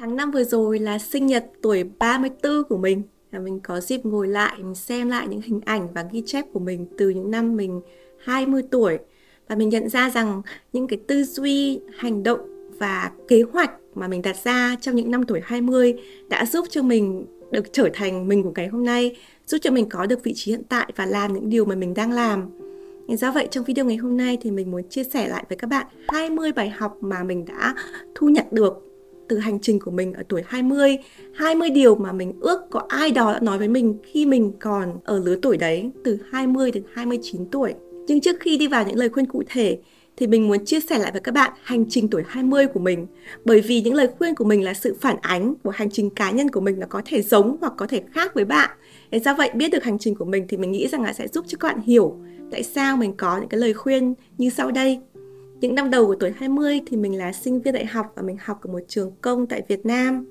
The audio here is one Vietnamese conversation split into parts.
Tháng 5 vừa rồi là sinh nhật tuổi 34 của mình. Mình có dịp ngồi lại, mình xem lại những hình ảnh và ghi chép của mình từ những năm mình 20 tuổi. Và mình nhận ra rằng những cái tư duy, hành động và kế hoạch mà mình đặt ra trong những năm tuổi 20 đã giúp cho mình được trở thành mình của ngày hôm nay, giúp cho mình có được vị trí hiện tại và làm những điều mà mình đang làm. Do vậy trong video ngày hôm nay thì mình muốn chia sẻ lại với các bạn 20 bài học mà mình đã thu nhặt được từ hành trình của mình ở tuổi 20. 20 điều mà mình ước có ai đó đã nói với mình khi mình còn ở lứa tuổi đấy, từ 20 đến 29 tuổi. Nhưng trước khi đi vào những lời khuyên cụ thể thì mình muốn chia sẻ lại với các bạn hành trình tuổi 20 của mình. Bởi vì những lời khuyên của mình là sự phản ánh của hành trình cá nhân của mình, nó có thể giống hoặc có thể khác với bạn. Để do vậy biết được hành trình của mình thì mình nghĩ rằng là sẽ giúp cho các bạn hiểu tại sao mình có những cái lời khuyên như sau đây. Những năm đầu của tuổi 20 thì mình là sinh viên đại học và mình học ở một trường công tại Việt Nam.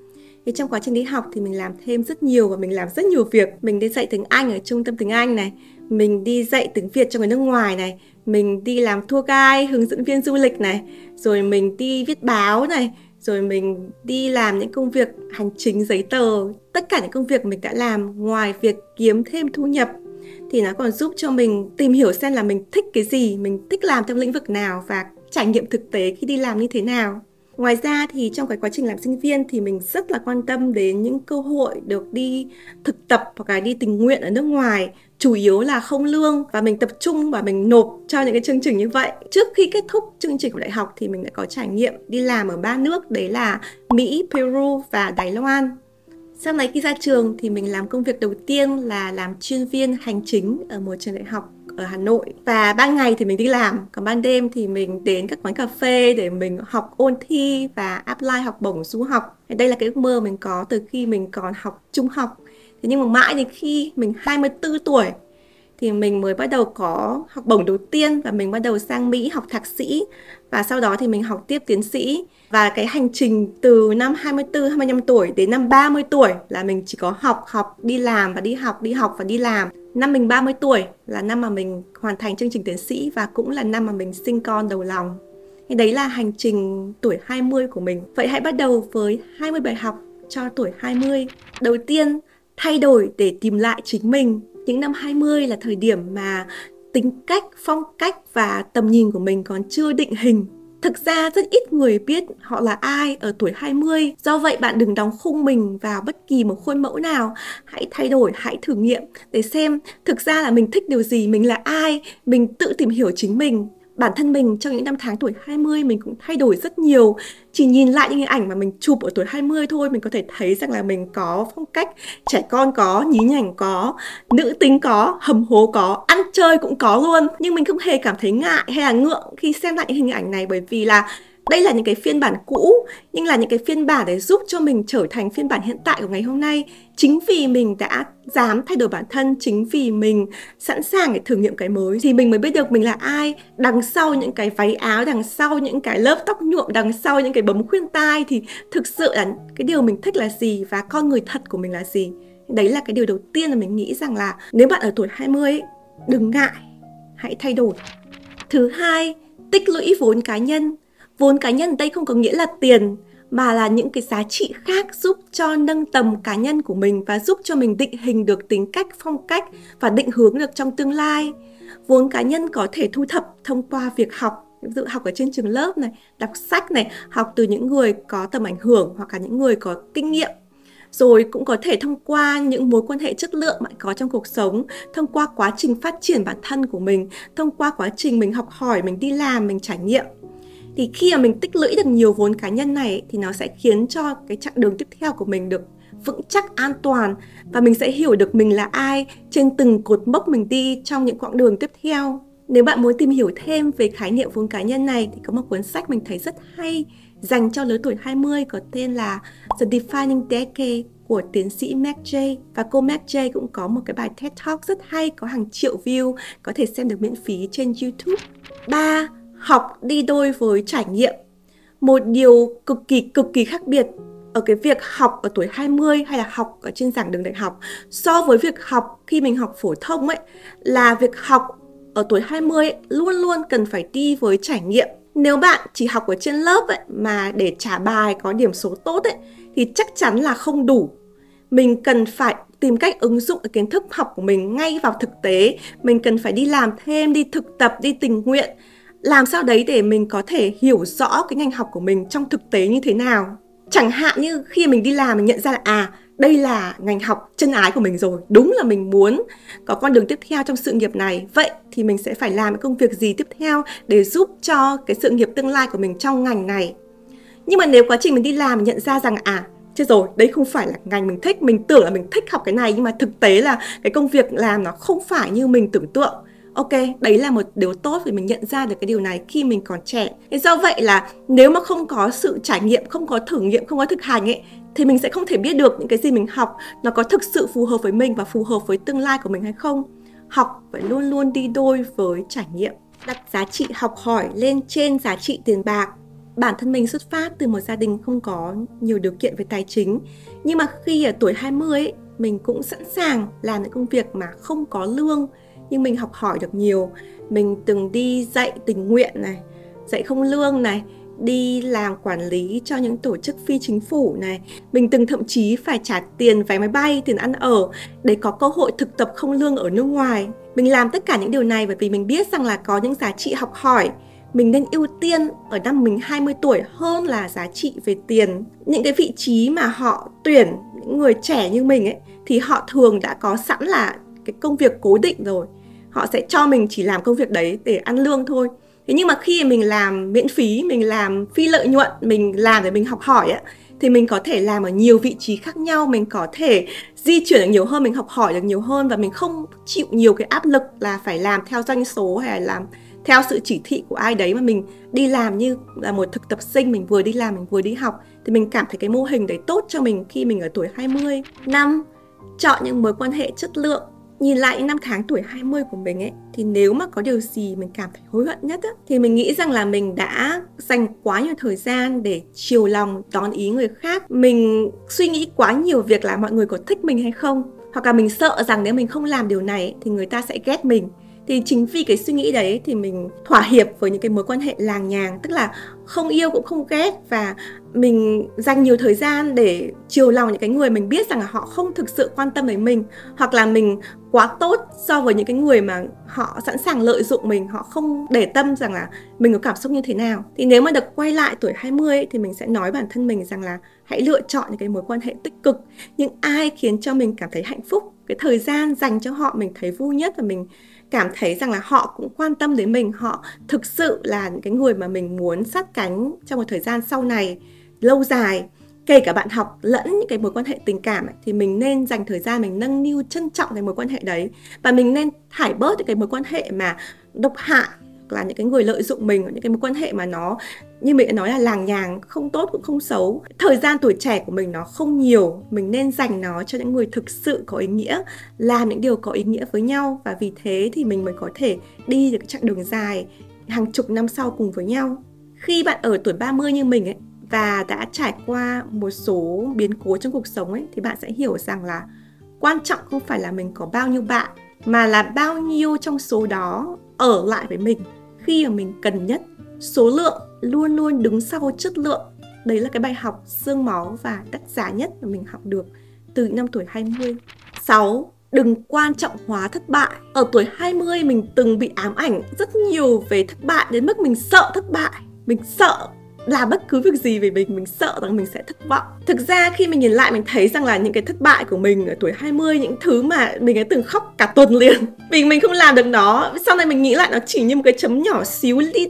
Thì trong quá trình đi học thì mình làm thêm rất nhiều và mình làm rất nhiều việc. Mình đi dạy tiếng Anh ở trung tâm tiếng Anh này, mình đi dạy tiếng Việt cho người nước ngoài này, mình đi làm tour guide, hướng dẫn viên du lịch này, rồi mình đi viết báo này, rồi mình đi làm những công việc hành chính giấy tờ. Tất cả những công việc mình đã làm ngoài việc kiếm thêm thu nhập thì nó còn giúp cho mình tìm hiểu xem là mình thích cái gì, mình thích làm trong lĩnh vực nào và trải nghiệm thực tế khi đi làm như thế nào. Ngoài ra thì trong cái quá trình làm sinh viên thì mình rất là quan tâm đến những cơ hội được đi thực tập hoặc là đi tình nguyện ở nước ngoài, chủ yếu là không lương, và mình tập trung và mình nộp cho những cái chương trình như vậy. Trước khi kết thúc chương trình của đại học thì mình đã có trải nghiệm đi làm ở 3 nước, đấy là Mỹ, Peru và Đài Loan. Sau này khi ra trường thì mình làm công việc đầu tiên là làm chuyên viên hành chính ở một trường đại học ở Hà Nội. Và ban ngày thì mình đi làm, còn ban đêm thì mình đến các quán cà phê để mình học ôn thi và apply học bổng du học. Đây là cái ước mơ mình có từ khi mình còn học trung học. Thế nhưng mà mãi đến khi mình 24 tuổi thì mình mới bắt đầu có học bổng đầu tiên và mình bắt đầu sang Mỹ học thạc sĩ, và sau đó thì mình học tiếp tiến sĩ. Và cái hành trình từ năm 24, 25 tuổi đến năm 30 tuổi là mình chỉ có học, đi làm và đi học và đi làm. Năm mình 30 tuổi là năm mà mình hoàn thành chương trình tiến sĩ và cũng là năm mà mình sinh con đầu lòng. Thì đấy là hành trình tuổi 20 của mình. Vậy hãy bắt đầu với 20 bài học cho tuổi 20. Đầu tiên, thay đổi để tìm lại chính mình. Những năm 20 là thời điểm mà tính cách, phong cách và tầm nhìn của mình còn chưa định hình. Thực ra rất ít người biết họ là ai ở tuổi 20. Do vậy bạn đừng đóng khung mình vào bất kỳ một khuôn mẫu nào. Hãy thay đổi, hãy thử nghiệm để xem thực ra là mình thích điều gì, mình là ai, mình tự tìm hiểu chính mình. Bản thân mình trong những năm tháng tuổi 20 mình cũng thay đổi rất nhiều. Chỉ nhìn lại những hình ảnh mà mình chụp ở tuổi 20 thôi, mình có thể thấy rằng là mình có phong cách trẻ con có, nhí nhảnh có, nữ tính có, hầm hố có, ăn chơi cũng có luôn. Nhưng mình không hề cảm thấy ngại hay là ngượng khi xem lại những hình ảnh này, bởi vì là đây là những cái phiên bản cũ, nhưng là những cái phiên bản để giúp cho mình trở thành phiên bản hiện tại của ngày hôm nay. Chính vì mình đã dám thay đổi bản thân, chính vì mình sẵn sàng để thử nghiệm cái mới thì mình mới biết được mình là ai. Đằng sau những cái váy áo, đằng sau những cái lớp tóc nhuộm, đằng sau những cái bấm khuyên tai thì thực sự là cái điều mình thích là gì và con người thật của mình là gì. Đấy là cái điều đầu tiên là mình nghĩ rằng là nếu bạn ở tuổi 20 ấy, đừng ngại, hãy thay đổi. Thứ hai, tích lũy vốn cá nhân. Vốn cá nhân ở đây không có nghĩa là tiền, mà là những cái giá trị khác giúp cho nâng tầm cá nhân của mình và giúp cho mình định hình được tính cách, phong cách và định hướng được trong tương lai. Vốn cá nhân có thể thu thập thông qua việc học, ví dụ học ở trên trường lớp này, đọc sách này, học từ những người có tầm ảnh hưởng hoặc là những người có kinh nghiệm. Rồi cũng có thể thông qua những mối quan hệ chất lượng bạn có trong cuộc sống, thông qua quá trình phát triển bản thân của mình, thông qua quá trình mình học hỏi, mình đi làm, mình trải nghiệm. Thì khi mà mình tích lũy được nhiều vốn cá nhân này thì nó sẽ khiến cho cái chặng đường tiếp theo của mình được vững chắc, an toàn, và mình sẽ hiểu được mình là ai trên từng cột mốc mình đi trong những quãng đường tiếp theo. Nếu bạn muốn tìm hiểu thêm về khái niệm vốn cá nhân này thì có một cuốn sách mình thấy rất hay dành cho lứa tuổi 20 có tên là The Defining Decade của tiến sĩ Mac Jay. Và cô Mac Jay cũng có một cái bài TED Talk rất hay, có hàng triệu view, có thể xem được miễn phí trên YouTube. 3. Học đi đôi với trải nghiệm. Một điều cực kỳ khác biệt ở cái việc học ở tuổi 20 hay là học ở trên giảng đường đại học so với việc học khi mình học phổ thông ấy, là việc học ở tuổi 20 ấy, luôn luôn cần phải đi với trải nghiệm. Nếu bạn chỉ học ở trên lớp ấy, mà để trả bài có điểm số tốt ấy, thì chắc chắn là không đủ. Mình cần phải tìm cách ứng dụng cái kiến thức học của mình ngay vào thực tế. Mình cần phải đi làm thêm, đi thực tập, đi tình nguyện. Làm sao đấy để mình có thể hiểu rõ cái ngành học của mình trong thực tế như thế nào. Chẳng hạn như khi mình đi làm mình nhận ra là đây là ngành học chân ái của mình rồi. Đúng là mình muốn có con đường tiếp theo trong sự nghiệp này. Vậy thì mình sẽ phải làm cái công việc gì tiếp theo để giúp cho cái sự nghiệp tương lai của mình trong ngành này. Nhưng mà nếu quá trình mình đi làm mình nhận ra rằng chết rồi, đấy không phải là ngành mình thích. Mình tưởng là mình thích học cái này nhưng mà thực tế là cái công việc làm nó không phải như mình tưởng tượng. Ok, đấy là một điều tốt vì mình nhận ra được cái điều này khi mình còn trẻ. Thế do vậy là nếu mà không có sự trải nghiệm, không có thử nghiệm, không có thực hành ấy, thì mình sẽ không thể biết được những cái gì mình học nó có thực sự phù hợp với mình và phù hợp với tương lai của mình hay không. Học phải luôn luôn đi đôi với trải nghiệm. Đặt giá trị học hỏi lên trên giá trị tiền bạc. Bản thân mình xuất phát từ một gia đình không có nhiều điều kiện về tài chính. Nhưng mà khi ở tuổi 20 ấy, mình cũng sẵn sàng làm những công việc mà không có lương. Nhưng mình học hỏi được nhiều. Mình từng đi dạy tình nguyện này, dạy không lương này, đi làm quản lý cho những tổ chức phi chính phủ này. Mình từng thậm chí phải trả tiền vé máy bay, tiền ăn ở để có cơ hội thực tập không lương ở nước ngoài. Mình làm tất cả những điều này bởi vì mình biết rằng là có những giá trị học hỏi mình nên ưu tiên ở năm mình 20 tuổi hơn là giá trị về tiền. Những cái vị trí mà họ tuyển những người trẻ như mình ấy thì họ thường đã có sẵn là cái công việc cố định rồi. Họ sẽ cho mình chỉ làm công việc đấy để ăn lương thôi. Thế nhưng mà khi mình làm miễn phí, mình làm phi lợi nhuận, mình làm để mình học hỏi ấy, thì mình có thể làm ở nhiều vị trí khác nhau, mình có thể di chuyển được nhiều hơn, mình học hỏi được nhiều hơn và mình không chịu nhiều cái áp lực là phải làm theo doanh số hay là làm theo sự chỉ thị của ai đấy, mà mình đi làm như là một thực tập sinh, mình vừa đi làm mình vừa đi học. Thì mình cảm thấy cái mô hình đấy tốt cho mình khi mình ở tuổi 20. 5. Chọn những mối quan hệ chất lượng. Nhìn lại những năm tháng tuổi 20 của mình ấy, thì nếu mà có điều gì mình cảm thấy hối hận nhất á, thì mình nghĩ rằng là mình đã dành quá nhiều thời gian để chiều lòng, đón ý người khác. Mình suy nghĩ quá nhiều việc là mọi người có thích mình hay không. Hoặc là mình sợ rằng nếu mình không làm điều này thì người ta sẽ ghét mình. Thì chính vì cái suy nghĩ đấy thì mình thỏa hiệp với những cái mối quan hệ làng nhàng. Tức là không yêu cũng không ghét. Và mình dành nhiều thời gian để chiều lòng những cái người mình biết rằng là họ không thực sự quan tâm đến mình. Hoặc là mình quá tốt so với những cái người mà họ sẵn sàng lợi dụng mình. Họ không để tâm rằng là mình có cảm xúc như thế nào. Thì nếu mà được quay lại tuổi 20 ấy, thì mình sẽ nói bản thân mình rằng là hãy lựa chọn những cái mối quan hệ tích cực. Những ai khiến cho mình cảm thấy hạnh phúc. Cái thời gian dành cho họ mình thấy vui nhất và mình cảm thấy rằng là họ cũng quan tâm đến mình. Họ thực sự là những cái người mà mình muốn sát cánh trong một thời gian sau này lâu dài. Kể cả bạn học lẫn những cái mối quan hệ tình cảm ấy, thì mình nên dành thời gian mình nâng niu trân trọng cái mối quan hệ đấy. Và mình nên thải bớt những cái mối quan hệ mà độc hại, là những cái người lợi dụng mình, những cái mối quan hệ mà nó như mình đã nói là làng nhàng, không tốt cũng không xấu. Thời gian tuổi trẻ của mình nó không nhiều, mình nên dành nó cho những người thực sự có ý nghĩa, làm những điều có ý nghĩa với nhau. Và vì thế thì mình mới có thể đi được chặng đường dài hàng chục năm sau cùng với nhau. Khi bạn ở tuổi 30 như mình ấy, và đã trải qua một số biến cố trong cuộc sống ấy, thì bạn sẽ hiểu rằng là quan trọng không phải là mình có bao nhiêu bạn, mà là bao nhiêu trong số đó ở lại với mình khi mà mình cần nhất. Số lượng luôn luôn đứng sau chất lượng. Đấy là cái bài học xương máu và đắt giá nhất mà mình học được từ năm tuổi 20. 6. Đừng quan trọng hóa thất bại. Ở tuổi 20 mình từng bị ám ảnh rất nhiều về thất bại đến mức mình sợ thất bại. Mình sợ làm bất cứ việc gì về mình sợ rằng mình sẽ thất vọng. Thực ra khi mình nhìn lại mình thấy rằng là những cái thất bại của mình ở tuổi 20, những thứ mà mình đã từng khóc cả tuần liền vì mình không làm được nó. Sau này mình nghĩ lại nó chỉ như một cái chấm nhỏ xíu li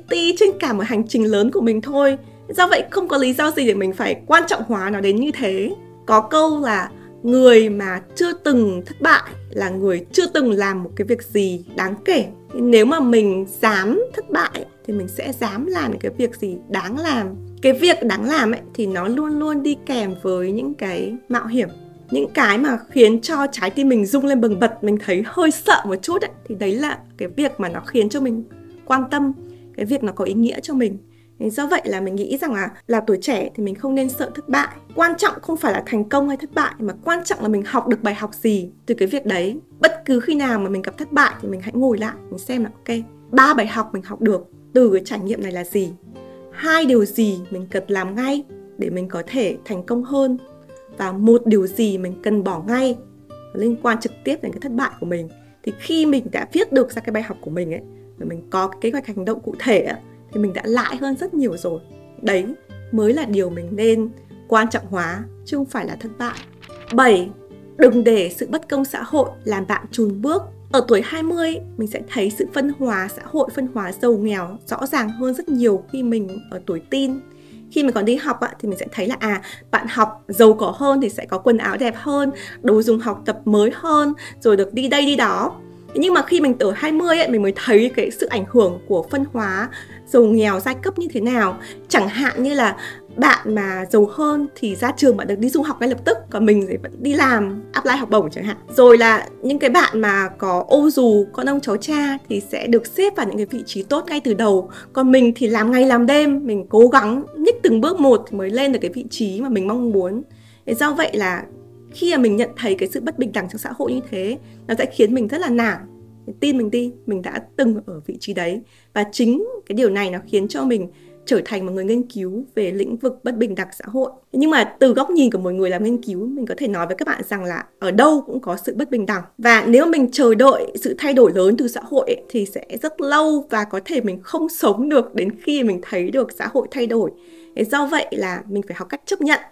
ti trên cả một hành trình lớn của mình thôi. Do vậy không có lý do gì để mình phải quan trọng hóa nó đến như thế. Có câu là người mà chưa từng thất bại là người chưa từng làm một cái việc gì đáng kể. Nếu mà mình dám thất bại thì mình sẽ dám làm những cái việc gì đáng làm. Cái việc đáng làm ấy thì nó luôn luôn đi kèm với những cái mạo hiểm, những cái mà khiến cho trái tim mình rung lên bần bật, mình thấy hơi sợ một chút ấy. Thì đấy là cái việc mà nó khiến cho mình quan tâm, cái việc nó có ý nghĩa cho mình. Do vậy là mình nghĩ rằng là tuổi trẻ thì mình không nên sợ thất bại. Quan trọng không phải là thành công hay thất bại, mà quan trọng là mình học được bài học gì từ cái việc đấy. Bất cứ khi nào mà mình gặp thất bại thì mình hãy ngồi lại, mình xem là ok, 3 bài học mình học được từ cái trải nghiệm này là gì, 2 điều gì mình cần làm ngay để mình có thể thành công hơn, và 1 điều gì mình cần bỏ ngay liên quan trực tiếp đến cái thất bại của mình. Thì khi mình đã viết được ra cái bài học của mình ấy, và mình có cái kế hoạch hành động cụ thể ấy, thì mình đã lại hơn rất nhiều rồi. Đấy mới là điều mình nên quan trọng hóa, chứ không phải là thất bại. 7. Đừng để sự bất công xã hội làm bạn chùn bước. Ở tuổi 20, mình sẽ thấy sự phân hóa xã hội, phân hóa giàu nghèo rõ ràng hơn rất nhiều khi mình ở tuổi teen. Khi mình còn đi học thì mình sẽ thấy là bạn học giàu có hơn thì sẽ có quần áo đẹp hơn, đồ dùng học tập mới hơn, rồi được đi đây đi đó. Nhưng mà khi mình ở 20 mình mới thấy cái sự ảnh hưởng của phân hóa giàu nghèo giai cấp như thế nào. Chẳng hạn như là bạn mà giàu hơn thì ra trường bạn được đi du học ngay lập tức, còn mình thì vẫn đi làm, apply học bổng chẳng hạn. Rồi là những cái bạn mà có ô dù, con ông cháu cha thì sẽ được xếp vào những cái vị trí tốt ngay từ đầu. Còn mình thì làm ngày làm đêm, mình cố gắng nhích từng bước một thì mới lên được cái vị trí mà mình mong muốn. Do vậy là khi mà mình nhận thấy cái sự bất bình đẳng trong xã hội như thế, nó sẽ khiến mình rất là nản. Tin mình đi, mình đã từng ở vị trí đấy. Và chính cái điều này nó khiến cho mình trở thành một người nghiên cứu về lĩnh vực bất bình đẳng xã hội. Nhưng mà từ góc nhìn của một người làm nghiên cứu, mình có thể nói với các bạn rằng là ở đâu cũng có sự bất bình đẳng. Và nếu mình chờ đợi sự thay đổi lớn từ xã hội thì sẽ rất lâu, và có thể mình không sống được đến khi mình thấy được xã hội thay đổi. Do vậy là mình phải học cách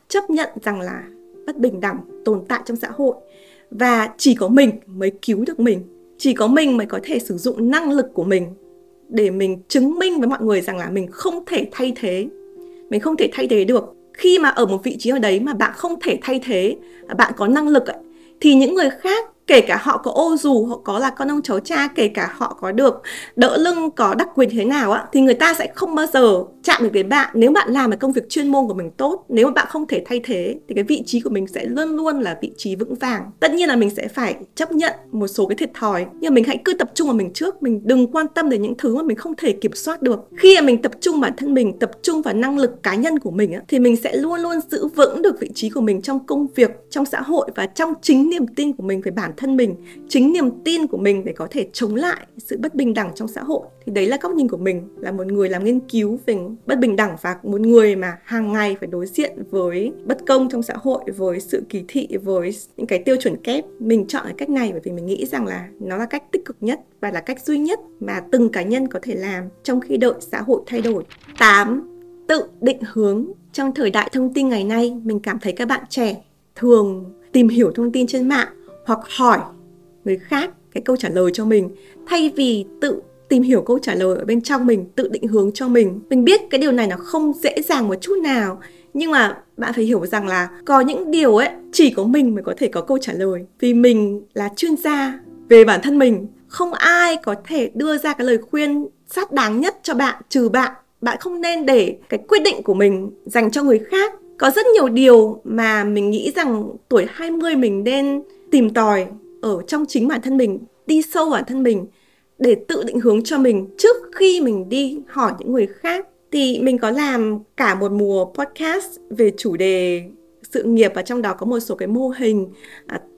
chấp nhận rằng là bất bình đẳng tồn tại trong xã hội. Và chỉ có mình mới cứu được mình. Chỉ có mình mới có thể sử dụng năng lực của mình để mình chứng minh với mọi người rằng là mình không thể thay thế. Mình không thể thay thế được. Khi mà ở một vị trí ở đấy mà bạn không thể thay thế, bạn có năng lực thì những người khác, kể cả họ có ô dù, họ có là con ông cháu cha, kể cả họ có được đỡ lưng, có đặc quyền thế nào thì người ta sẽ không bao giờ chạm được đến bạn. Nếu bạn làm cái công việc chuyên môn của mình tốt, nếu mà bạn không thể thay thế thì cái vị trí của mình sẽ luôn luôn là vị trí vững vàng. Tất nhiên là mình sẽ phải chấp nhận một số cái thiệt thòi, nhưng mà mình hãy cứ tập trung vào mình trước. Mình đừng quan tâm đến những thứ mà mình không thể kiểm soát được. Khi mà mình tập trung bản thân mình, tập trung vào năng lực cá nhân của mình thì mình sẽ luôn luôn giữ vững được vị trí của mình trong công việc, trong xã hội, và trong chính niềm tin của mình về bản thân mình, chính niềm tin của mình để có thể chống lại sự bất bình đẳng trong xã hội. Thì đấy là góc nhìn của mình, là một người làm nghiên cứu về bất bình đẳng và một người mà hàng ngày phải đối diện với bất công trong xã hội, với sự kỳ thị, với những cái tiêu chuẩn kép. Mình chọn cái cách này bởi vì mình nghĩ rằng là nó là cách tích cực nhất và là cách duy nhất mà từng cá nhân có thể làm trong khi đợi xã hội thay đổi. 8. Tự định hướng. Trong thời đại thông tin ngày nay, mình cảm thấy các bạn trẻ thường tìm hiểu thông tin trên mạng hoặc hỏi người khác cái câu trả lời cho mình, thay vì tự tìm hiểu câu trả lời ở bên trong mình, tự định hướng cho mình. Mình biết cái điều này nó không dễ dàng một chút nào, nhưng mà bạn phải hiểu rằng là có những điều chỉ có mình mới có thể có câu trả lời. Vì mình là chuyên gia về bản thân mình, không ai có thể đưa ra cái lời khuyên xác đáng nhất cho bạn trừ bạn. Bạn không nên để cái quyết định của mình dành cho người khác. Có rất nhiều điều mà mình nghĩ rằng tuổi 20 mình nên tìm tòi ở trong chính bản thân mình, đi sâu vào bản thân mình để tự định hướng cho mình trước khi mình đi hỏi những người khác. Thì mình có làm cả một mùa podcast về chủ đề sự nghiệp, và trong đó có một số cái mô hình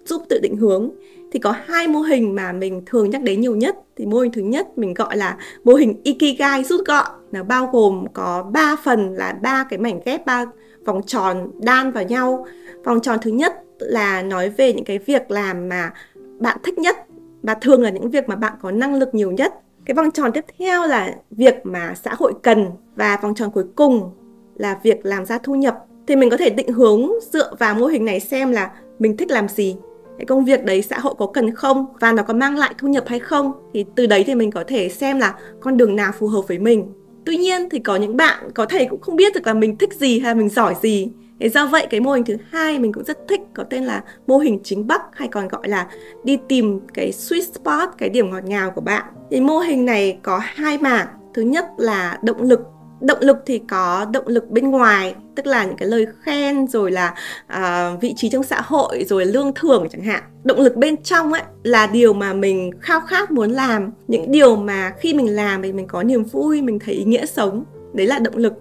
giúp tự định hướng. Thì có 2 mô hình mà mình thường nhắc đến nhiều nhất. Thì mô hình thứ nhất mình gọi là mô hình Ikigai rút gọn. Nó bao gồm có 3 phần, là 3 cái mảnh ghép, 3 vòng tròn đan vào nhau. Vòng tròn thứ nhất là nói về những cái việc làm mà bạn thích nhất, và thường là những việc mà bạn có năng lực nhiều nhất. Cái vòng tròn tiếp theo là việc mà xã hội cần, và vòng tròn cuối cùng là việc làm ra thu nhập. Thì mình có thể định hướng dựa vào mô hình này xem là mình thích làm gì, cái công việc đấy xã hội có cần không, và nó có mang lại thu nhập hay không. Thì từ đấy thì mình có thể xem là con đường nào phù hợp với mình. Tuy nhiên thì có những bạn có thể cũng không biết được là mình thích gì hay mình giỏi gì. Thế do vậy cái mô hình thứ hai mình cũng rất thích, có tên là mô hình chính Bắc, hay còn gọi là đi tìm cái sweet spot, cái điểm ngọt ngào của bạn. Thì mô hình này có 2 mảng. Thứ nhất là động lực. Động lực thì có động lực bên ngoài, tức là những cái lời khen, rồi là vị trí trong xã hội, rồi lương thưởng chẳng hạn. Động lực bên trong là điều mà mình khao khát muốn làm, những điều mà khi mình làm thì mình có niềm vui, mình thấy ý nghĩa sống. Đấy là động lực.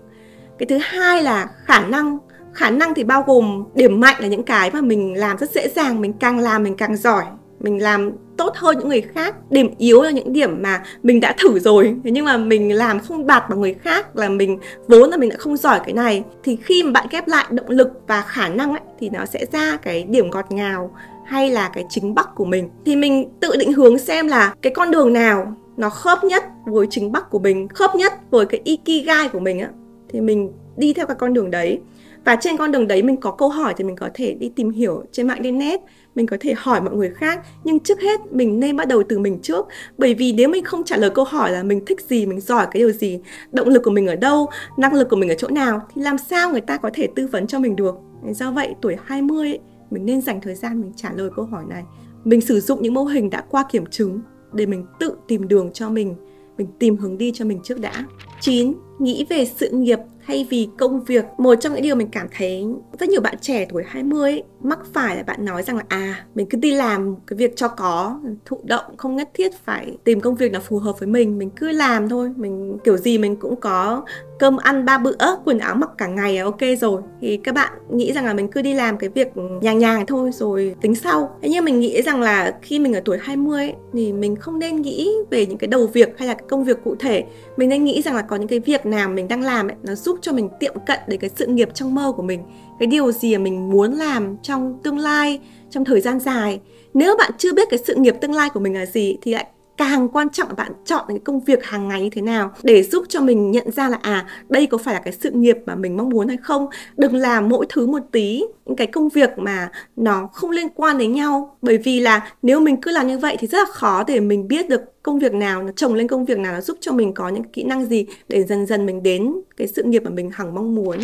Cái thứ hai là khả năng. Khả năng thì bao gồm điểm mạnh là những cái mà mình làm rất dễ dàng, mình càng làm mình càng giỏi. mình làm tốt hơn những người khác. Điểm yếu là những điểm mà mình đã thử rồi, thế nhưng mà mình làm không đạt bằng người khác, là mình vốn là mình đã không giỏi cái này. Thì khi mà bạn ghép lại động lực và khả năng ấy, thì nó sẽ ra cái điểm ngọt ngào hay là cái chính bắc của mình. Thì mình tự định hướng xem là cái con đường nào nó khớp nhất với chính bắc của mình, khớp nhất với cái ikigai của mình á, thì mình đi theo cái con đường đấy. Và trên con đường đấy mình có câu hỏi thì mình có thể đi tìm hiểu trên mạng internet, mình có thể hỏi mọi người khác. Nhưng trước hết mình nên bắt đầu từ mình trước. Bởi vì nếu mình không trả lời câu hỏi là mình thích gì, mình giỏi cái điều gì, động lực của mình ở đâu, năng lực của mình ở chỗ nào, thì làm sao người ta có thể tư vấn cho mình được. Do vậy tuổi 20 ấy, mình nên dành thời gian mình trả lời câu hỏi này. Mình sử dụng những mô hình đã qua kiểm chứng để mình tự tìm đường cho mình tìm hướng đi cho mình trước đã. 9. Nghĩ về sự nghiệp thay vì công việc. Một trong những điều mình cảm thấy rất nhiều bạn trẻ tuổi 20 ấy, mắc phải là bạn nói rằng là mình cứ đi làm cái việc cho có, thụ động, không nhất thiết phải tìm công việc nào phù hợp với mình cứ làm thôi, mình kiểu gì mình cũng có cơm ăn 3 bữa, quần áo mặc cả ngày là ok rồi. Thì các bạn nghĩ rằng là mình cứ đi làm cái việc nhàng nhàng thôi rồi tính sau. Thế nhưng mình nghĩ rằng là khi mình ở tuổi 20 ấy, thì mình không nên nghĩ về những cái đầu việc hay là cái công việc cụ thể. Mình nên nghĩ rằng là có những cái việc nào mình đang làm ấy, nó giúp cho mình tiệm cận đến cái sự nghiệp trong mơ của mình. Cái điều gì mà mình muốn làm trong tương lai, trong thời gian dài. Nếu bạn chưa biết cái sự nghiệp tương lai của mình là gì thì lại càng quan trọng là bạn chọn cái công việc hàng ngày như thế nào để giúp cho mình nhận ra là đây có phải là cái sự nghiệp mà mình mong muốn hay không. Đừng làm mỗi thứ một tí, những cái công việc mà nó không liên quan đến nhau. Bởi vì là nếu mình cứ làm như vậy thì rất là khó để mình biết được công việc nào nó chồng lên công việc nào, nó giúp cho mình có những kỹ năng gì để dần dần mình đến cái sự nghiệp mà mình hằng mong muốn.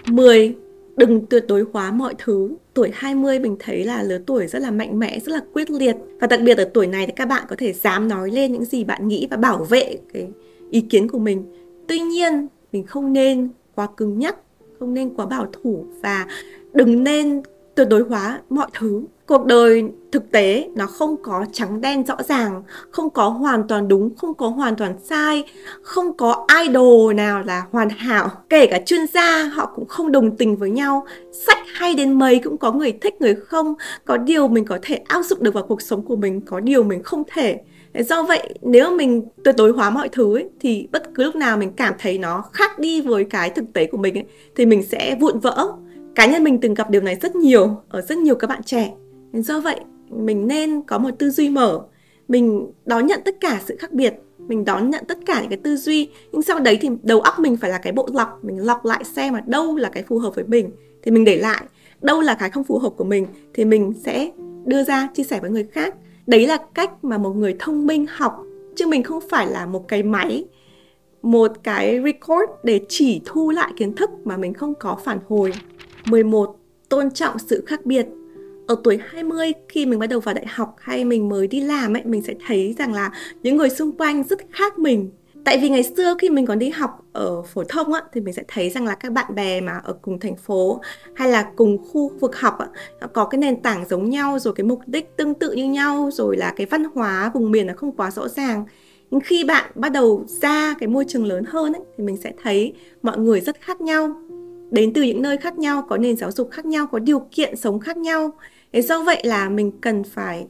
10. Đừng tuyệt đối hóa mọi thứ. Tuổi 20 mình thấy là lứa tuổi rất là mạnh mẽ, rất là quyết liệt. Và đặc biệt ở tuổi này thì các bạn có thể dám nói lên những gì bạn nghĩ và bảo vệ cái ý kiến của mình. Tuy nhiên, mình không nên quá cứng nhắc, không nên quá bảo thủ và đừng nên tuyệt đối hóa mọi thứ. Cuộc đời thực tế nó không có trắng đen rõ ràng, không có hoàn toàn đúng, không có hoàn toàn sai, không có idol nào là hoàn hảo. Kể cả chuyên gia họ cũng không đồng tình với nhau. Sách hay đến mấy cũng có người thích người không. Có điều mình có thể áp dụng được vào cuộc sống của mình, có điều mình không thể. Do vậy nếu mình tuyệt đối hóa mọi thứ ấy, thì bất cứ lúc nào mình cảm thấy nó khác đi với cái thực tế của mình ấy, thì mình sẽ vụn vỡ. Cá nhân mình từng gặp điều này rất nhiều ở rất nhiều các bạn trẻ. Do vậy mình nên có một tư duy mở. Mình đón nhận tất cả sự khác biệt, mình đón nhận tất cả những cái tư duy. Nhưng sau đấy thì đầu óc mình phải là cái bộ lọc. Mình lọc lại xem là đâu là cái phù hợp với mình thì mình để lại, đâu là cái không phù hợp của mình thì mình sẽ đưa ra chia sẻ với người khác. Đấy là cách mà một người thông minh học. Chứ mình không phải là một cái máy, một cái record để chỉ thu lại kiến thức mà mình không có phản hồi. 11. Tôn trọng sự khác biệt. Ở tuổi 20 khi mình bắt đầu vào đại học hay mình mới đi làm ấy, mình sẽ thấy rằng là những người xung quanh rất khác mình. Tại vì ngày xưa khi mình còn đi học ở phổ thông á, thì mình sẽ thấy rằng là các bạn bè mà ở cùng thành phố hay là cùng khu vực học á, có cái nền tảng giống nhau, rồi cái mục đích tương tự như nhau, rồi là cái văn hóa vùng miền nó không quá rõ ràng. Nhưng khi bạn bắt đầu ra cái môi trường lớn hơn ấy, thì mình sẽ thấy mọi người rất khác nhau, đến từ những nơi khác nhau, có nền giáo dục khác nhau, có điều kiện sống khác nhau. Do vậy là mình cần phải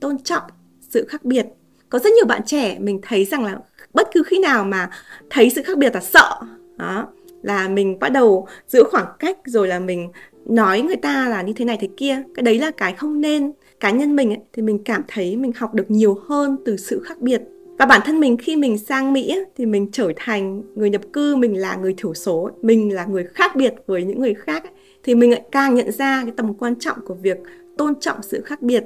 tôn trọng sự khác biệt. Có rất nhiều bạn trẻ mình thấy rằng là bất cứ khi nào mà thấy sự khác biệt là sợ đó, là mình bắt đầu giữ khoảng cách, rồi là mình nói người ta là như thế này thế kia. Cái đấy là cái không nên. Cá nhân mình ấy, thì mình cảm thấy mình học được nhiều hơn từ sự khác biệt. Và bản thân mình khi mình sang Mỹ ấy, thì mình trở thành người nhập cư, mình là người thiểu số ấy, mình là người khác biệt với những người khác ấy, thì mình lại càng nhận ra cái tầm quan trọng của việc tôn trọng sự khác biệt.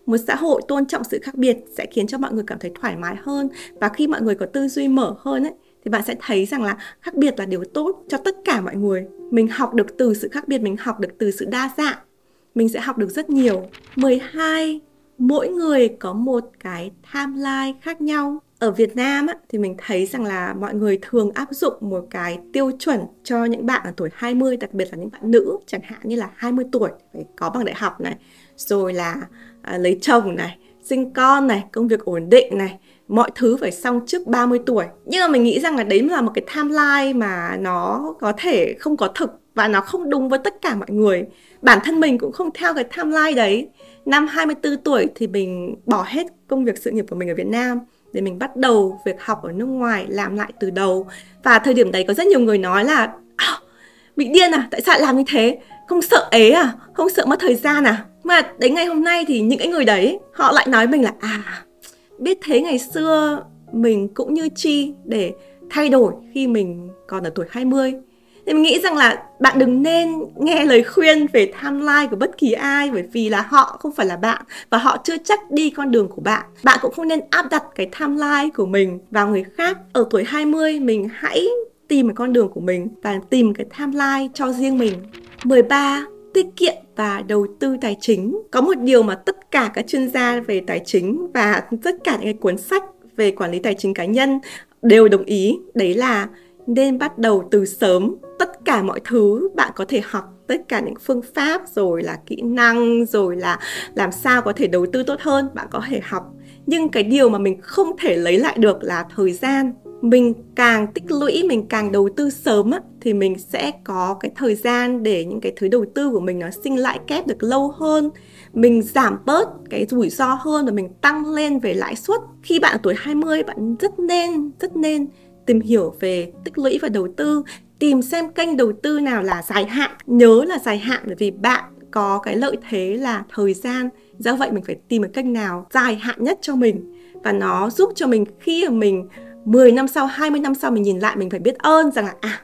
Một xã hội tôn trọng sự khác biệt sẽ khiến cho mọi người cảm thấy thoải mái hơn. Và khi mọi người có tư duy mở hơn ấy, thì bạn sẽ thấy rằng là khác biệt là điều tốt cho tất cả mọi người. Mình học được từ sự khác biệt, mình học được từ sự đa dạng, mình sẽ học được rất nhiều. 12. Mỗi người có một cái timeline khác nhau. Ở Việt Nam á, thì mình thấy rằng là mọi người thường áp dụng một cái tiêu chuẩn cho những bạn ở tuổi 20, đặc biệt là những bạn nữ, chẳng hạn như là 20 tuổi phải có bằng đại học này, rồi là lấy chồng này, sinh con này, công việc ổn định này, mọi thứ phải xong trước 30 tuổi. Nhưng mà mình nghĩ rằng là đấy là một cái timeline mà nó có thể không có thực. và nó không đúng với tất cả mọi người. Bản thân mình cũng không theo cái timeline đấy. Năm 24 tuổi thì mình bỏ hết công việc sự nghiệp của mình ở Việt Nam để mình bắt đầu việc học ở nước ngoài, làm lại từ đầu. Và thời điểm đấy có rất nhiều người nói là bị điên à, tại sao lại làm như thế? Không sợ ế à? Không sợ mất thời gian à? Mà đến ngày hôm nay thì những cái người đấy họ lại nói mình là biết thế ngày xưa mình cũng như Chi để thay đổi khi mình còn ở tuổi 20. Thì mình nghĩ rằng là bạn đừng nên nghe lời khuyên về timeline của bất kỳ ai, bởi vì là họ không phải là bạn và họ chưa chắc đi con đường của bạn. Bạn cũng không nên áp đặt cái timeline của mình vào người khác. Ở tuổi 20 mình hãy tìm cái con đường của mình và tìm cái timeline cho riêng mình. 13. Tiết kiệm và đầu tư tài chính. Có một điều mà tất cả các chuyên gia về tài chính và tất cả những cái cuốn sách về quản lý tài chính cá nhân đều đồng ý, đấy là nên bắt đầu từ sớm. Tất cả mọi thứ bạn có thể học, tất cả những phương pháp, rồi là kỹ năng, rồi là làm sao có thể đầu tư tốt hơn, bạn có thể học. Nhưng cái điều mà mình không thể lấy lại được là thời gian. Mình càng tích lũy, mình càng đầu tư sớm á, thì mình sẽ có cái thời gian để những cái thứ đầu tư của mình nó sinh lãi kép được lâu hơn. Mình giảm bớt cái rủi ro hơn và mình tăng lên về lãi suất. Khi bạn ở tuổi 20, bạn rất nên tìm hiểu về tích lũy và đầu tư. Tìm xem kênh đầu tư nào là dài hạn. Nhớ là dài hạn, bởi vì bạn có cái lợi thế là thời gian. Do vậy mình phải tìm cái kênh nào dài hạn nhất cho mình. Và nó giúp cho mình khi mà mình 10 năm sau, 20 năm sau mình nhìn lại, mình phải biết ơn rằng là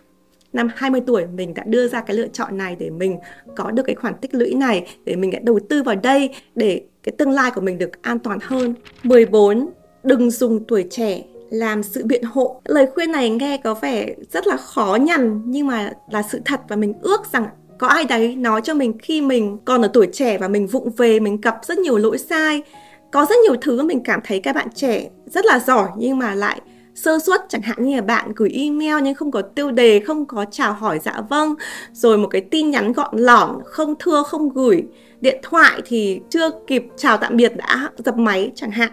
năm 20 tuổi mình đã đưa ra cái lựa chọn này để mình có được cái khoản tích lũy này, để mình đã đầu tư vào đây để cái tương lai của mình được an toàn hơn. 14. Đừng dùng tuổi trẻ làm sự biện hộ. Lời khuyên này nghe có vẻ rất là khó nhằn nhưng mà là sự thật, và mình ước rằng có ai đấy nói cho mình khi mình còn ở tuổi trẻ và mình vụng về, mình gặp rất nhiều lỗi sai. Có rất nhiều thứ mình cảm thấy các bạn trẻ rất là giỏi nhưng mà lại sơ suất, chẳng hạn như là bạn gửi email nhưng không có tiêu đề, không có chào hỏi dạ vâng, rồi một cái tin nhắn gọn lỏn, không thưa không gửi, điện thoại thì chưa kịp chào tạm biệt đã dập máy chẳng hạn.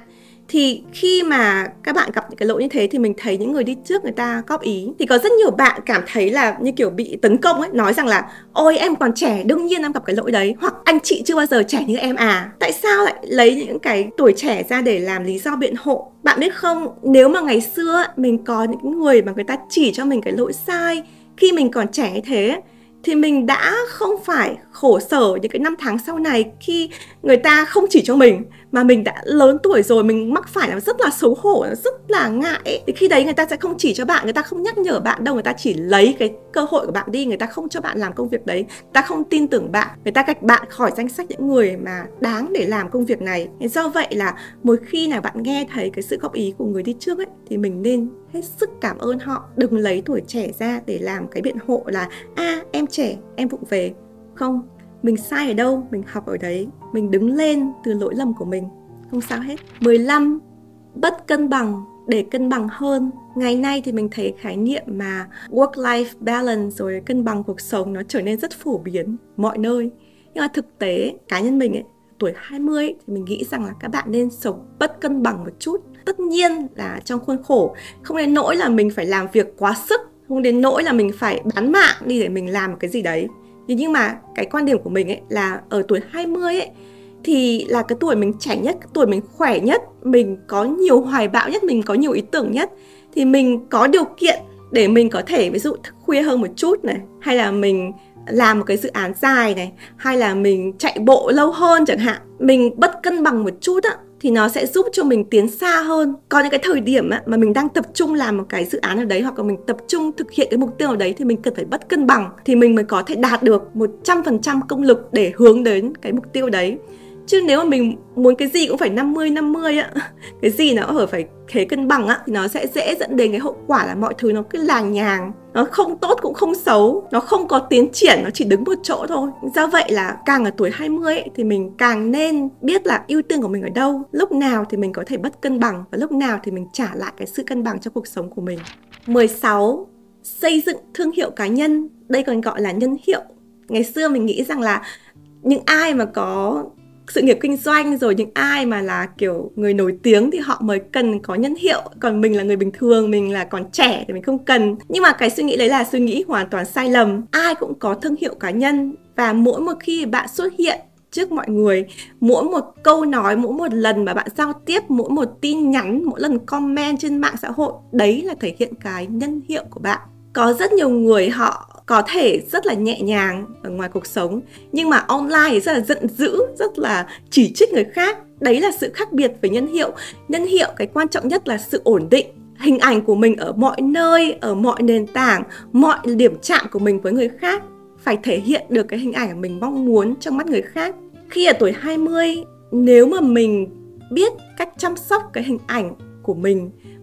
Thì khi mà các bạn gặp những cái lỗi như thế thì mình thấy những người đi trước người ta góp ý. Thì có rất nhiều bạn cảm thấy là như kiểu bị tấn công ấy, nói rằng là ôi em còn trẻ, đương nhiên em gặp cái lỗi đấy. Hoặc anh chị chưa bao giờ trẻ như em à. Tại sao lại lấy những cái tuổi trẻ ra để làm lý do biện hộ? Bạn biết không, nếu mà ngày xưa mình có những người mà người ta chỉ cho mình cái lỗi sai khi mình còn trẻ như thế, thì mình đã không phải khổ sở những cái năm tháng sau này khi người ta không chỉ cho mình, mà mình đã lớn tuổi rồi, mình mắc phải là rất là xấu hổ, rất là ngại. Thì khi đấy người ta sẽ không chỉ cho bạn, người ta không nhắc nhở bạn đâu, người ta chỉ lấy cái cơ hội của bạn đi, người ta không cho bạn làm công việc đấy, người ta không tin tưởng bạn, người ta gạch bạn khỏi danh sách những người mà đáng để làm công việc này. Do vậy là mỗi khi nào bạn nghe thấy cái sự góp ý của người đi trước ấy, thì mình nên hết sức cảm ơn họ. Đừng lấy tuổi trẻ ra để làm cái biện hộ là em trẻ, em vụng về. Không, mình sai ở đâu, mình học ở đấy, mình đứng lên từ lỗi lầm của mình, không sao hết. 15. Bất cân bằng để cân bằng hơn. Ngày nay thì mình thấy khái niệm mà work-life balance rồi cân bằng cuộc sống nó trở nên rất phổ biến mọi nơi. Nhưng mà thực tế, cá nhân mình ấy, tuổi 20 ấy, thì mình nghĩ rằng là các bạn nên sống bất cân bằng một chút. Tất nhiên là trong khuôn khổ, không đến nỗi là mình phải làm việc quá sức, không đến nỗi là mình phải bán mạng đi để mình làm một cái gì đấy. Nhưng mà cái quan điểm của mình ấy là ở tuổi 20 ấy thì là cái tuổi mình trẻ nhất, cái tuổi mình khỏe nhất, mình có nhiều hoài bão nhất, mình có nhiều ý tưởng nhất. Thì mình có điều kiện để mình có thể ví dụ thức khuya hơn một chút này, hay là mình làm một cái dự án dài này, hay là mình chạy bộ lâu hơn chẳng hạn. Mình bất cân bằng một chút á, thì nó sẽ giúp cho mình tiến xa hơn. Có những cái thời điểm á, mà mình đang tập trung làm một cái dự án nào đấy, hoặc là mình tập trung thực hiện cái mục tiêu nào đấy, thì mình cần phải bất cân bằng thì mình mới có thể đạt được 100% công lực để hướng đến cái mục tiêu đấy. Chứ nếu mà mình muốn cái gì cũng phải 50-50 á, cái gì nó cũng phải thế cân bằng á, thì nó sẽ dễ dẫn đến cái hậu quả là mọi thứ nó cứ làng nhàng, nó không tốt cũng không xấu, nó không có tiến triển, nó chỉ đứng một chỗ thôi. Do vậy là càng ở tuổi 20 ấy, thì mình càng nên biết là ưu tiên của mình ở đâu, lúc nào thì mình có thể bất cân bằng và lúc nào thì mình trả lại cái sự cân bằng cho cuộc sống của mình. 16. Xây dựng thương hiệu cá nhân, đây còn gọi là nhân hiệu. Ngày xưa mình nghĩ rằng là những ai mà có sự nghiệp kinh doanh, rồi những ai mà là kiểu người nổi tiếng thì họ mới cần có nhân hiệu. Còn mình là người bình thường, mình là còn trẻ thì mình không cần. Nhưng mà cái suy nghĩ đấy là suy nghĩ hoàn toàn sai lầm. Ai cũng có thương hiệu cá nhân, và mỗi một khi bạn xuất hiện trước mọi người, mỗi một câu nói, mỗi một lần mà bạn giao tiếp, mỗi một tin nhắn, mỗi lần comment trên mạng xã hội, đấy là thể hiện cái nhân hiệu của bạn. Có rất nhiều người họ có thể rất là nhẹ nhàng ở ngoài cuộc sống, nhưng mà online thì rất là giận dữ, rất là chỉ trích người khác. Đấy là sự khác biệt với nhân hiệu. Nhân hiệu cái quan trọng nhất là sự ổn định. Hình ảnh của mình ở mọi nơi, ở mọi nền tảng, mọi điểm chạm của mình với người khác phải thể hiện được cái hình ảnh mình mong muốn trong mắt người khác. Khi ở tuổi 20, nếu mà mình biết cách chăm sóc cái hình ảnh của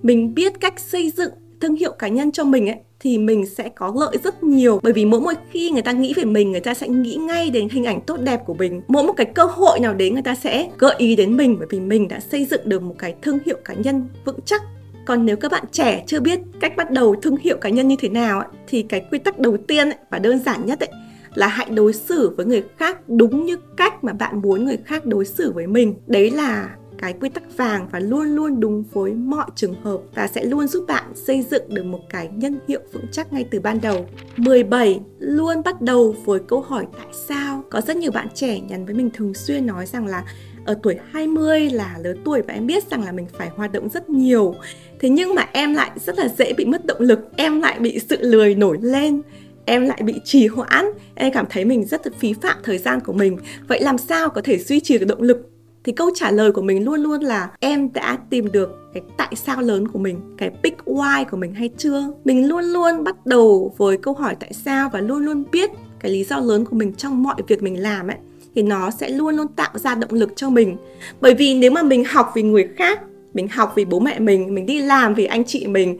mình biết cách xây dựng thương hiệu cá nhân cho mình ấy, thì mình sẽ có lợi rất nhiều. Bởi vì mỗi một khi người ta nghĩ về mình, người ta sẽ nghĩ ngay đến hình ảnh tốt đẹp của mình. Mỗi một cái cơ hội nào đến, người ta sẽ gợi ý đến mình, bởi vì mình đã xây dựng được một cái thương hiệu cá nhân vững chắc. Còn nếu các bạn trẻ chưa biết cách bắt đầu thương hiệu cá nhân như thế nào ấy, thì cái quy tắc đầu tiên ấy, và đơn giản nhất ấy, là hãy đối xử với người khác đúng như cách mà bạn muốn người khác đối xử với mình. Đấy là cái quy tắc vàng và luôn luôn đúng với mọi trường hợp, và sẽ luôn giúp bạn xây dựng được một cái nhân hiệu vững chắc ngay từ ban đầu. 17. Luôn bắt đầu với câu hỏi tại sao. Có rất nhiều bạn trẻ nhắn với mình thường xuyên nói rằng là ở tuổi 20 là lứa tuổi và em biết rằng là mình phải hoạt động rất nhiều. Thế nhưng mà em lại rất là dễ bị mất động lực, em lại bị sự lười nổi lên, em lại bị trì hoãn, em cảm thấy mình rất là phí phạm thời gian của mình. Vậy làm sao có thể duy trì được động lực? Thì câu trả lời của mình luôn luôn là em đã tìm được cái tại sao lớn của mình, cái big why của mình hay chưa? Mình luôn luôn bắt đầu với câu hỏi tại sao và luôn luôn biết cái lý do lớn của mình trong mọi việc mình làm ấy, thì nó sẽ luôn luôn tạo ra động lực cho mình. Bởi vì nếu mà mình học vì người khác, mình học vì bố mẹ mình đi làm vì anh chị mình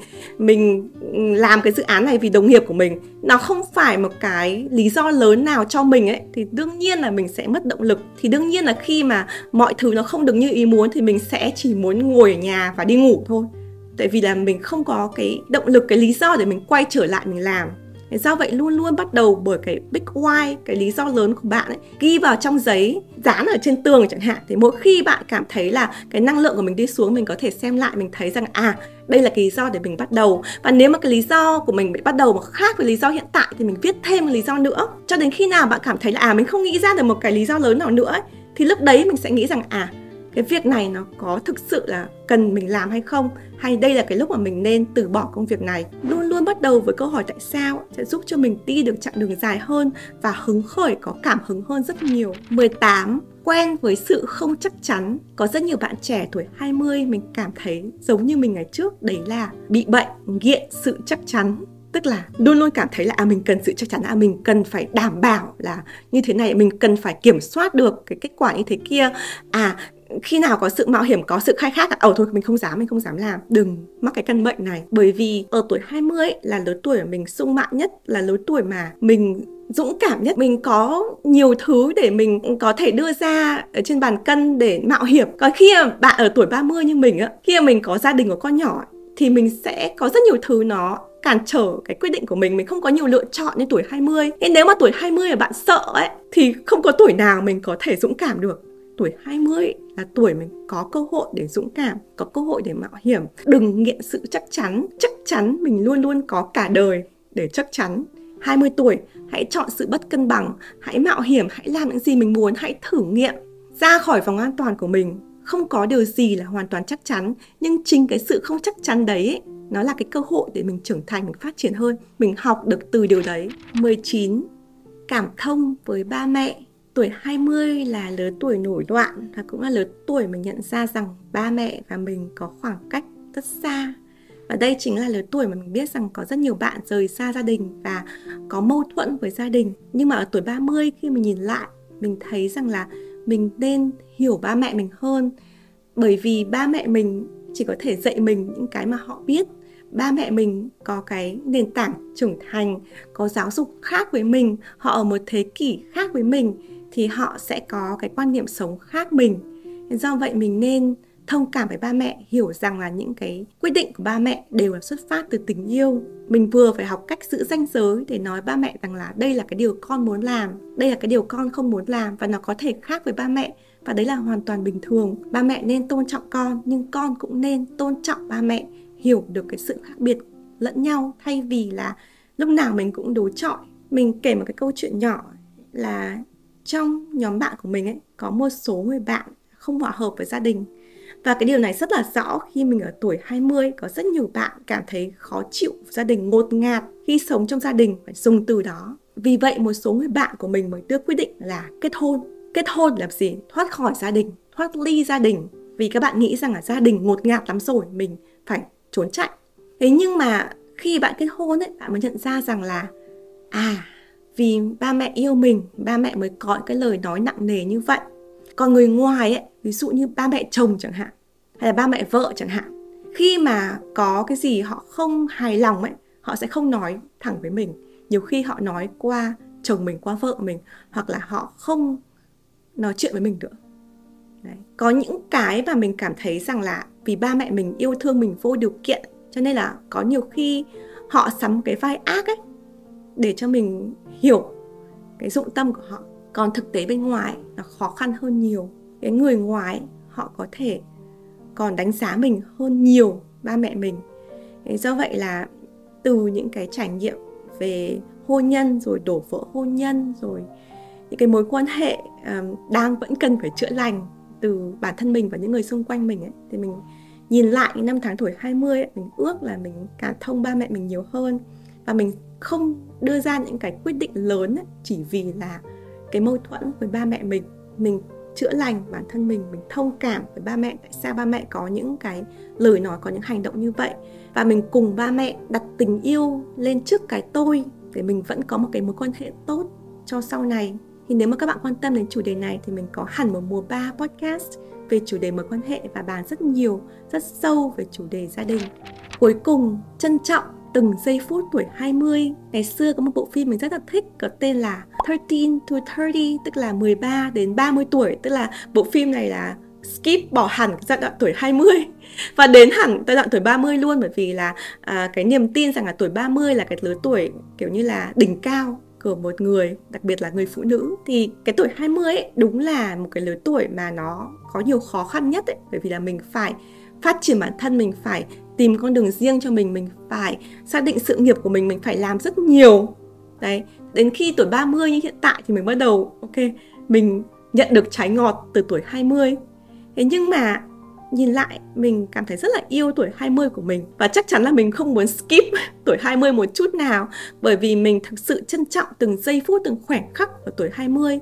làm cái dự án này vì đồng nghiệp của mình, nó không phải một cái lý do lớn nào cho mình ấy, thì đương nhiên là mình sẽ mất động lực. Thì đương nhiên là khi mà mọi thứ nó không được như ý muốn thì mình sẽ chỉ muốn ngồi ở nhà và đi ngủ thôi. Tại vì là mình không có cái động lực, cái lý do để mình quay trở lại mình làm. Do vậy luôn luôn bắt đầu bởi cái big why, cái lý do lớn của bạn ấy, ghi vào trong giấy, dán ở trên tường chẳng hạn. Thì mỗi khi bạn cảm thấy là cái năng lượng của mình đi xuống, mình có thể xem lại, mình thấy rằng đây là cái lý do để mình bắt đầu. Và nếu mà cái lý do của mình bị bắt đầu mà khác với lý do hiện tại thì mình viết thêm một lý do nữa. Cho đến khi nào bạn cảm thấy là mình không nghĩ ra được một cái lý do lớn nào nữa ấy, thì lúc đấy mình sẽ nghĩ rằng cái việc này nó có thực sự là cần mình làm hay không? Hay đây là cái lúc mà mình nên từ bỏ công việc này? Luôn luôn bắt đầu với câu hỏi tại sao sẽ giúp cho mình đi được chặng đường dài hơn và hứng khởi, có cảm hứng hơn rất nhiều. 18. Quen với sự không chắc chắn. Có rất nhiều bạn trẻ tuổi 20 mình cảm thấy giống như mình ngày trước, đấy là bị bệnh, nghiện sự chắc chắn. Tức là luôn luôn cảm thấy là mình cần sự chắc chắn, mình cần phải đảm bảo là như thế này, mình cần phải kiểm soát được cái kết quả như thế kia. Khi nào có sự mạo hiểm, có sự khai thác thôi mình không dám làm. Đừng mắc cái căn bệnh này. Bởi vì ở tuổi 20 ấy, là lứa tuổi mà mình sung mãn nhất, là lứa tuổi mà mình dũng cảm nhất, mình có nhiều thứ để mình có thể đưa ra ở trên bàn cân để mạo hiểm. Còn khi mà bạn ở tuổi 30 như mình á, khi mà mình có gia đình, có con nhỏ thì mình sẽ có rất nhiều thứ nó cản trở cái quyết định của mình không có nhiều lựa chọn như tuổi 20. Nên nếu mà tuổi 20 mà bạn sợ ấy, thì không có tuổi nào mình có thể dũng cảm được. Tuổi 20 là tuổi mình có cơ hội để dũng cảm, có cơ hội để mạo hiểm. Đừng nghiện sự chắc chắn mình luôn luôn có cả đời để chắc chắn. 20 tuổi, hãy chọn sự bất cân bằng, hãy mạo hiểm, hãy làm những gì mình muốn, hãy thử nghiệm, ra khỏi vòng an toàn của mình. Không có điều gì là hoàn toàn chắc chắn, nhưng chính cái sự không chắc chắn đấy ấy, nó là cái cơ hội để mình trưởng thành, mình phát triển hơn, mình học được từ điều đấy. 19. Cảm thông với ba mẹ. Tuổi 20 là lứa tuổi nổi loạn và cũng là lứa tuổi mình nhận ra rằng ba mẹ và mình có khoảng cách rất xa. Và đây chính là lứa tuổi mà mình biết rằng có rất nhiều bạn rời xa gia đình và có mâu thuẫn với gia đình. Nhưng mà ở tuổi 30 khi mình nhìn lại, mình thấy rằng là mình nên hiểu ba mẹ mình hơn. Bởi vì ba mẹ mình chỉ có thể dạy mình những cái mà họ biết. Ba mẹ mình có cái nền tảng trưởng thành, có giáo dục khác với mình, họ ở một thế kỷ khác với mình, thì họ sẽ có cái quan niệm sống khác mình. Do vậy mình nên thông cảm với ba mẹ, hiểu rằng là những cái quyết định của ba mẹ đều là xuất phát từ tình yêu. Mình vừa phải học cách giữ ranh giới để nói ba mẹ rằng là đây là cái điều con muốn làm, đây là cái điều con không muốn làm, và nó có thể khác với ba mẹ, và đấy là hoàn toàn bình thường. Ba mẹ nên tôn trọng con, nhưng con cũng nên tôn trọng ba mẹ, hiểu được cái sự khác biệt lẫn nhau, thay vì là lúc nào mình cũng đối chọi. Mình kể một cái câu chuyện nhỏ là trong nhóm bạn của mình ấy, có một số người bạn không hòa hợp với gia đình. Và cái điều này rất là rõ khi mình ở tuổi 20, có rất nhiều bạn cảm thấy khó chịu gia đình, ngột ngạt khi sống trong gia đình, phải dùng từ đó. Vì vậy một số người bạn của mình mới đưa quyết định là kết hôn. Kết hôn làm gì? Thoát khỏi gia đình, thoát ly gia đình. Vì các bạn nghĩ rằng là gia đình ngột ngạt lắm rồi, mình phải trốn chạy. Thế nhưng mà khi bạn kết hôn ấy, bạn mới nhận ra rằng là vì ba mẹ yêu mình, ba mẹ mới có cái lời nói nặng nề như vậy. Còn người ngoài ấy, ví dụ như ba mẹ chồng chẳng hạn, hay là ba mẹ vợ chẳng hạn, khi mà có cái gì họ không hài lòng ấy, họ sẽ không nói thẳng với mình. Nhiều khi họ nói qua chồng mình, qua vợ mình, hoặc là họ không nói chuyện với mình nữa. Đấy. Có những cái mà mình cảm thấy rằng là vì ba mẹ mình yêu thương mình vô điều kiện, cho nên là có nhiều khi họ sắm cái vai ác ấy để cho mình hiểu cái dụng tâm của họ. Còn thực tế bên ngoài nó khó khăn hơn nhiều. Cái người ngoài họ có thể còn đánh giá mình hơn nhiều ba mẹ mình. Do vậy là từ những cái trải nghiệm về hôn nhân, rồi đổ vỡ hôn nhân, rồi những cái mối quan hệ đang vẫn cần phải chữa lành từ bản thân mình và những người xung quanh mình ấy, thì mình nhìn lại những năm tháng tuổi 20 ấy, mình ước là mình cảm thông ba mẹ mình nhiều hơn. Và mình không đưa ra những cái quyết định lớn ấy, chỉ vì là cái mâu thuẫn với ba mẹ mình. Mình chữa lành bản thân mình thông cảm với ba mẹ, tại sao ba mẹ có những cái lời nói, có những hành động như vậy. Và mình cùng ba mẹ đặt tình yêu lên trước cái tôi, để mình vẫn có một cái mối quan hệ tốt cho sau này. Thì nếu mà các bạn quan tâm đến chủ đề này thì mình có hẳn một mùa 3 podcast về chủ đề mối quan hệ và bàn rất nhiều, rất sâu về chủ đề gia đình. Cuối cùng, trân trọng từng giây phút tuổi 20. Ngày xưa có một bộ phim mình rất là thích, có tên là 13 to 30, tức là 13 đến 30 tuổi. Tức là bộ phim này là skip, bỏ hẳn giai đoạn tuổi 20 và đến hẳn giai đoạn tuổi 30 luôn. Bởi vì là cái niềm tin rằng là tuổi 30 là cái lứa tuổi kiểu như là đỉnh cao của một người, đặc biệt là người phụ nữ. Thì cái tuổi 20 ấy đúng là một cái lứa tuổi mà nó có nhiều khó khăn nhất ấy. Bởi vì là mình phải phát triển bản thân, mình phải tìm con đường riêng cho mình phải xác định sự nghiệp của mình phải làm rất nhiều. Đấy, đến khi tuổi 30 như hiện tại thì mình bắt đầu, mình nhận được trái ngọt từ tuổi 20. Thế nhưng mà nhìn lại mình cảm thấy rất là yêu tuổi 20 của mình. Và chắc chắn là mình không muốn skip tuổi 20 một chút nào, bởi vì mình thực sự trân trọng từng giây phút, từng khoảnh khắc ở tuổi 20.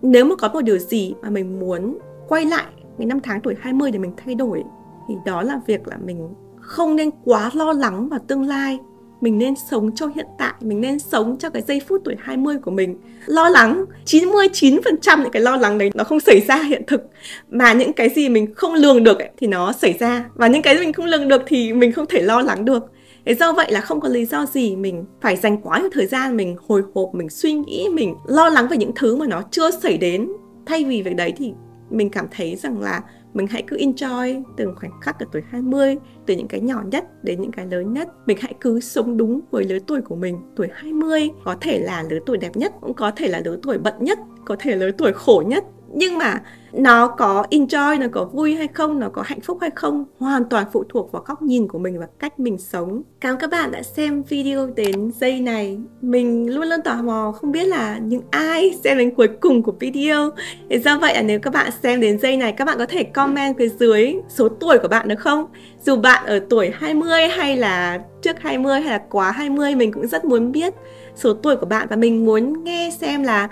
Nếu mà có một điều gì mà mình muốn quay lại cái năm tháng tuổi 20 để mình thay đổi, thì đó là việc là mình không nên quá lo lắng vào tương lai. Mình nên sống cho hiện tại, mình nên sống cho cái giây phút tuổi 20 của mình. Lo lắng, 99% những cái lo lắng đấy nó không xảy ra hiện thực. Mà những cái gì mình không lường được ấy, thì nó xảy ra. Và những cái mình không lường được thì mình không thể lo lắng được. Thế do vậy là không có lý do gì mình phải dành quá nhiều thời gian mình hồi hộp, mình suy nghĩ, mình lo lắng về những thứ mà nó chưa xảy đến. Thay vì việc đấy thì mình cảm thấy rằng là mình hãy cứ enjoy từng khoảnh khắc ở tuổi 20, từ những cái nhỏ nhất đến những cái lớn nhất. Mình hãy cứ sống đúng với lứa tuổi của mình. Tuổi 20 có thể là lứa tuổi đẹp nhất, cũng có thể là lứa tuổi bận nhất, có thể là lứa tuổi khổ nhất. Nhưng mà nó có enjoy, nó có vui hay không, nó có hạnh phúc hay không, hoàn toàn phụ thuộc vào góc nhìn của mình và cách mình sống. Cảm ơn các bạn đã xem video đến giây này. Mình luôn luôn tò mò không biết là những ai xem đến cuối cùng của video. Thế do vậy là nếu các bạn xem đến giây này, các bạn có thể comment phía dưới số tuổi của bạn được không? Dù bạn ở tuổi 20 hay là trước 20 hay là quá 20, mình cũng rất muốn biết số tuổi của bạn. Và mình muốn nghe xem là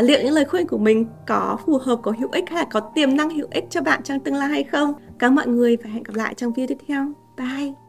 liệu những lời khuyên của mình có phù hợp, có hữu ích hay là có tiềm năng hữu ích cho bạn trong tương lai hay không. Cảm ơn mọi người và hẹn gặp lại trong video tiếp theo. Bye!